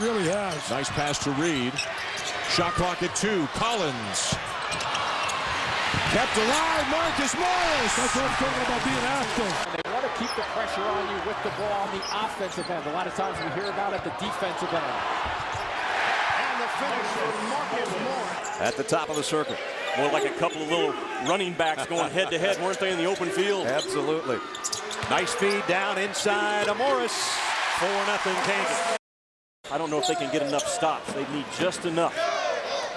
really has. Nice pass to Reed. Shot clock at 2. Collins. Kept alive. Marcus Morris. That's what I'm talking about, being active. They want to keep the pressure on you with the ball on the offensive end. A lot of times we hear about it, the defensive end. And the finish for Marcus Morris. At the top of the circle. More like a couple of little running backs going head-to-head, weren't they, in the open field? Absolutely. Nice feed down inside of Morris. 4-0 Kansas. I don't know if they can get enough stops. They need just enough.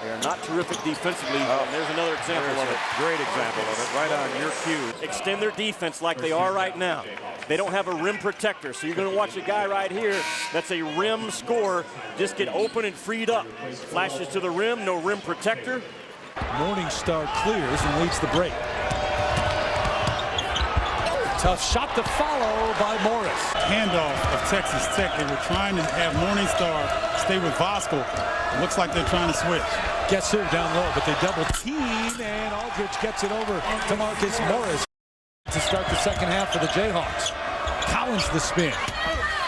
They are not terrific defensively. And there's another example of it. Great example of it, right on your cue. Extend their defense like they are right now. They don't have a rim protector, so you're going to watch a guy right here that's a rim scorer just get open and freed up. Flashes to the rim, no rim protector. Morningstar clears and leads the break. Tough shot to follow by Morris. Handoff of Texas Tech. They were trying to have Morningstar stay with Voskuhl. It looks like they're trying to switch. Gets through down low, but they double team, and Aldridge gets it over to Marcus Morris to start the second half for the Jayhawks. Collins the spin.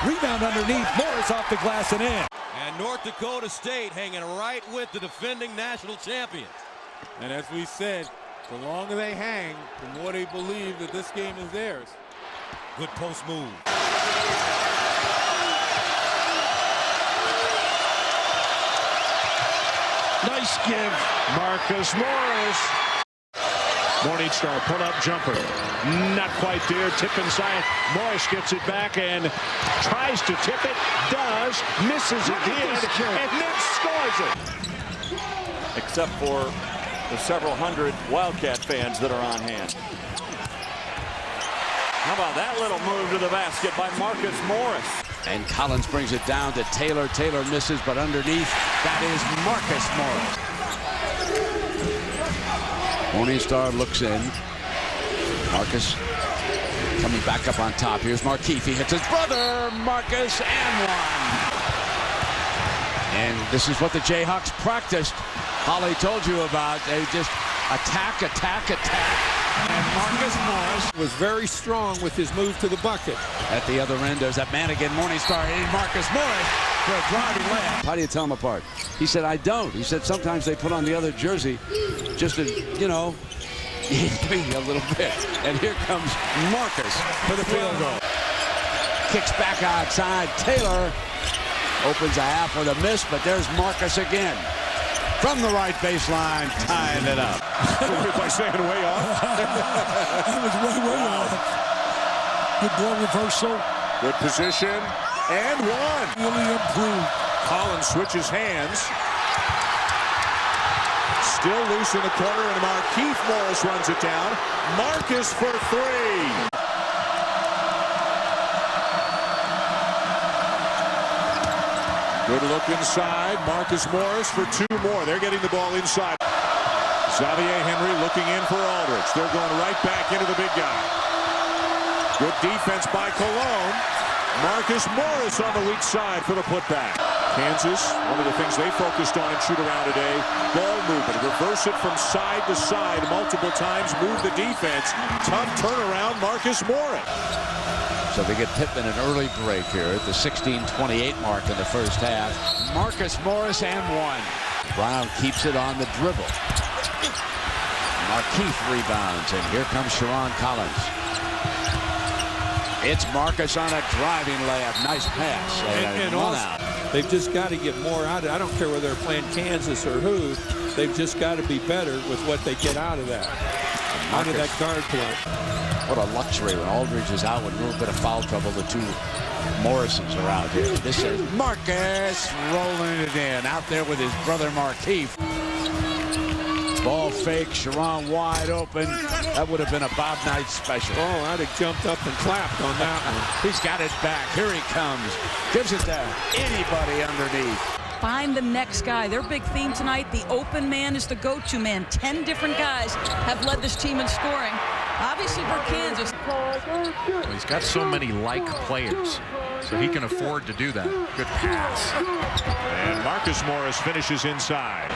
Rebound underneath. Morris off the glass and in. And North Dakota State hanging right with the defending national champions. And as we said, the longer they hang, the more they believe that this game is theirs. Good post move. Nice give. Marcus Morris. Morningstar pull-up jumper. Not quite there. Tip inside. Morris gets it back and tries to tip it. Does. Misses again. And then scores it. Except for the several hundred Wildcat fans that are on hand. How about that little move to the basket by Marcus Morris? And Collins brings it down to Taylor. Taylor misses, but underneath, that is Marcus Morris. Morningstar looks in. Marcus coming back up on top. Here's Markeith. He hits his brother, Marcus, and one. And this is what the Jayhawks practiced. Holly told you about. They just attack, attack, attack. And Marcus Morris Was very strong with his move to the bucket. at the other end. There's that man again, Morningstar, hitting Marcus Morris for a driving layup. How do you tell them apart? He said, I don't. He said sometimes they put on the other jersey just to, you know, me a little bit. And here comes Marcus for the field goal. Kicks back outside. Taylor opens a half with a miss, but there's Marcus again. From the right baseline, tying it up. By saying way off. That was way off. Good ball reversal. Good position. And one. Really improved. Collins switches hands. Still loose in the corner, and Markeith Morris runs it down. Marcus for three. Good look inside. Marcus Morris for two more. They're getting the ball inside. Xavier Henry looking in for Aldridge. They're going right back into the big guy. Good defense by Cologne. Marcus Morris on the weak side for the putback. Kansas, one of the things they focused on in shoot-around today, ball movement. Reverse it from side to side multiple times. Move the defense. Tough turnaround, Marcus Morris. So they get Pittman an early break here at the 16:28 mark in the first half. Marcus Morris and one. Brown keeps it on the dribble. Markeith rebounds, and here comes Sharon Collins. It's Marcus on a driving layup. Nice pass. And one also, out. they've just got to get more out of it. I don't care whether they're playing Kansas or who. They've just got to be better with what they get out of that. Out of that guard play. What a luxury when Aldridge is out with a little bit of foul trouble. The two Morrisons are out here. This is Marcus rolling it in. Out there with his brother Markeith. Ball fake. Sharon wide open. That would have been a Bob Knight special. Oh, I'd have jumped up and clapped on that one. He's got it back. Here he comes. Gives it to anybody underneath. Find the next guy. Their big theme tonight, the open man is the go-to man. 10 different guys have led this team in scoring. Obviously for Kansas. Well, he's got so many like players, so he can afford to do that. Good pass. And Marcus Morris finishes inside.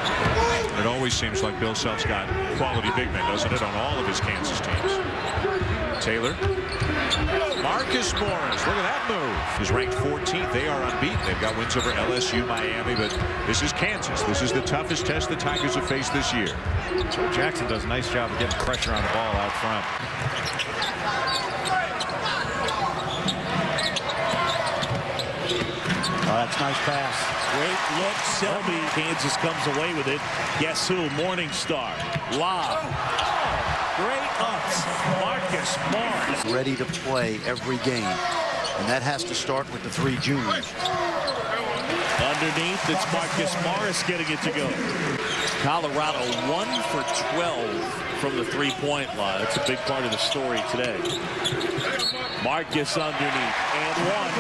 It always seems like Bill Self's got quality big men, doesn't it, on all of his Kansas teams. Taylor. Marcus Morris, look at that move. Is ranked 14th. They are unbeaten. They've got wins over LSU, Miami, but this is Kansas. This is the toughest test the Tigers have faced this year. Joe Jackson does a nice job of getting pressure on the ball out front. Oh, that's a nice pass. Great look. Selby. Kansas comes away with it. Guess who? Morningstar. Lob. Great ups. Marcus Morris. Ready to play every game. And that has to start with the 3 juniors. Underneath, it's Marcus Morris getting it to go. Colorado 1 for 12 from the 3-point line. That's a big part of the story today. Marcus underneath and 1.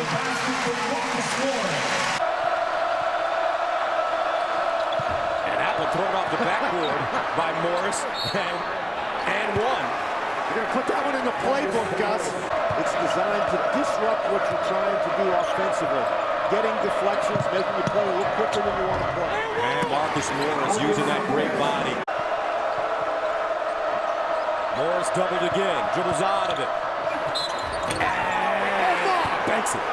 An apple thrown off the backboard by Morris and 1. You're going to put that one in the playbook, Gus. It's designed to disrupt what you're trying to do offensively. Getting deflections, making you play a little quicker than you want to play. And Marcus Morris using that great body. Morris doubled again, dribbles out of it. And banks it.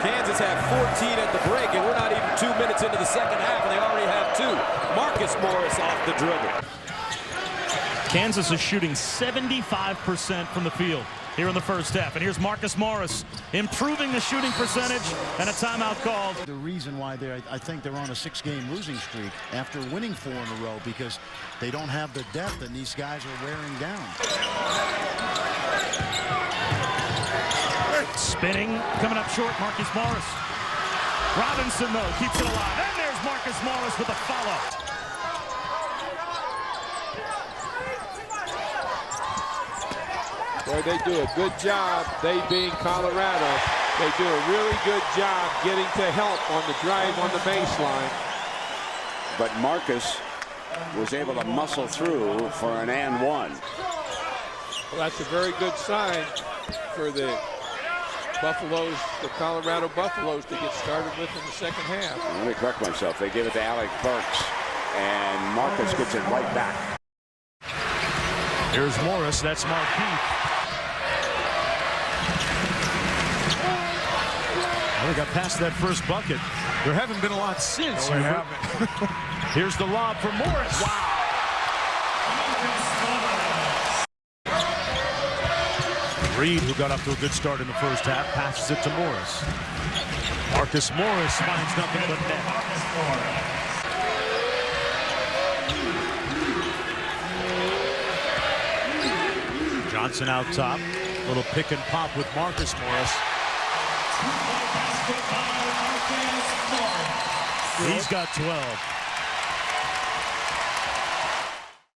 Kansas had 14 at the break, and we're not even 2 minutes into the second half, and they already have 2. Marcus Morris off the dribble. Kansas is shooting 75% from the field here in the first half. And here's Marcus Morris improving the shooting percentage, and a timeout called. The reason why I think they're on a 6-game losing streak after winning 4 in a row, because they don't have the depth and these guys are wearing down. Spinning, coming up short, Marcus Morris. Robinson, though, keeps it alive. And there's Marcus Morris with a follow. Boy, they do a good job, they being Colorado. They do a really good job getting to help on the drive on the baseline. But Marcus was able to muscle through for an and 1. Well, that's a very good sign for the Buffaloes, the Colorado Buffaloes, to get started with in the second half. Let me correct myself. They give it to Alec Burks, and Marcus gets it right back. Here's Morris. That's Marquis. Well, we got past that first bucket. There haven't been a lot since. No, we haven't. Here's the lob for Morris. Wow. Reed, who got up to a good start in the first half, passes it to Morris. Marcus Morris finds nothing but net. Johnson out top. Little pick and pop with Marcus Morris. He's got 12.